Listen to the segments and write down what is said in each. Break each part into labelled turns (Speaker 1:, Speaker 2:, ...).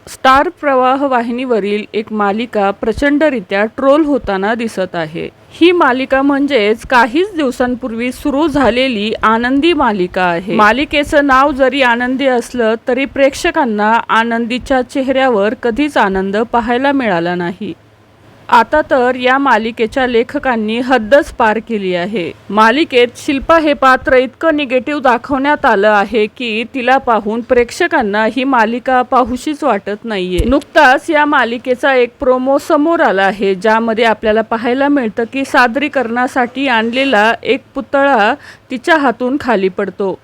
Speaker 1: Star प्रवाह वाहिनीवरील एक मालिका प्रचंडरित्या ट्रोल होताना दिसत आहे। ही मालिका म्हणजेच काहीच दिवसांपूर्वी सुरू झालेली आनंदी मालिका आहे। मालिकेचं नाव जरी आनंदी असलं तरी प्रेक्षकांना आनंदीच्या चेहऱ्यावर कधीच आनंद पाहायला मिळाला नाही। आता तर या मालिकेच्या लेखकांनी हद्दच पार केली आहे। मालिकेत शिल्पा हे पात्र इतकं निगेटिव्ह दाखवण्यात आलं आहे की तिला पाहून प्रेक्षकांना ही मालिका पाहूशीच वाटत नाहीये। नुकताच या मालिकेचा एक प्रोमो समोर आला आहे, ज्यामध्ये आपल्याला पाहायला मिळतं की सादरीकरणासाठी आणलेला एक पुतळा तिच्या हातून खाली पडतो।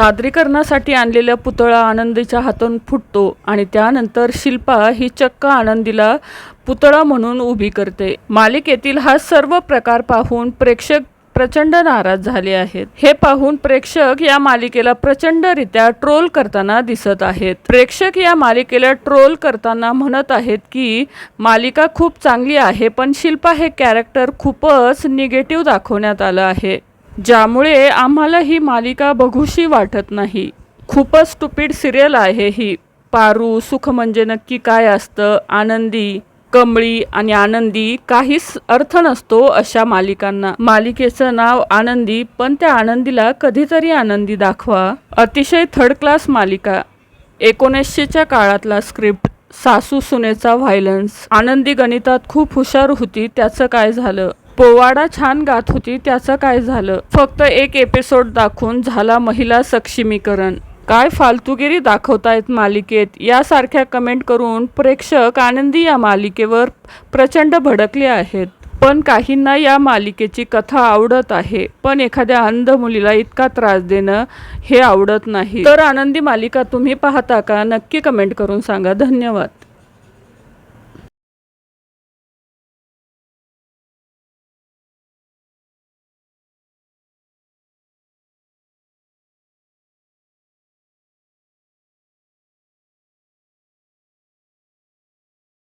Speaker 1: सादरीकरणासाठी आणलेला पुतळा आनंदीच्या हातून फुटतो आणि त्यानंतर शिल्पा ही चक्क आनंदीला पुतळा म्हणून उभी करते। मालिकेतील हा सर्व प्रकार पाहून प्रेक्षक प्रचंड नाराज झाले आहेत। हे पाहून प्रेक्षक या मालिकेला प्रचंडरित्या ट्रोल करताना दिसत आहेत। प्रेक्षक या मालिकेला ट्रोल करताना म्हणत आहेत की मालिका खूप चांगली आहे, पण शिल्पा हे कॅरेक्टर खूपच निगेटिव्ह दाखवण्यात आलं आहे, ज्यामुळे आम्हाला ही मालिका बघूशी वाटत नाही। खूपच स्टुपिड सिरियल आहे ही। पारू, सुख म्हणजे नक्की काय असतं, आनंदी, कमळी आणि आनंदी काहीच अर्थ नसतो अशा मालिकांना। मालिकेचं नाव आनंदी, पण त्या आनंदीला कधीतरी आनंदी दाखवा। अतिशय थर्ड क्लास मालिका। 1900च्या काळातला स्क्रिप्ट, सासू सुनेचा व्हायलन्स। आनंदी गणितात खूप हुशार होती, त्याचं काय झालं? पोवाडा छान गात होती, त्याचं काय झालं? फक्त एक एपिसोड दाखवून झाला महिला सक्षमीकरण। काय फालतूगिरी दाखवतायत मालिकेत, यासारख्या कमेंट करून प्रेक्षक आनंदी या मालिकेवर प्रचंड भडकले आहेत। पण काहींना या मालिकेची कथा आवडत आहे, पण एखाद्या अंध मुलीला इतका त्रास देणं हे आवडत नाही। तर आनंदी मालिका तुम्ही पाहता का? नक्की कमेंट करून सांगा। धन्यवाद।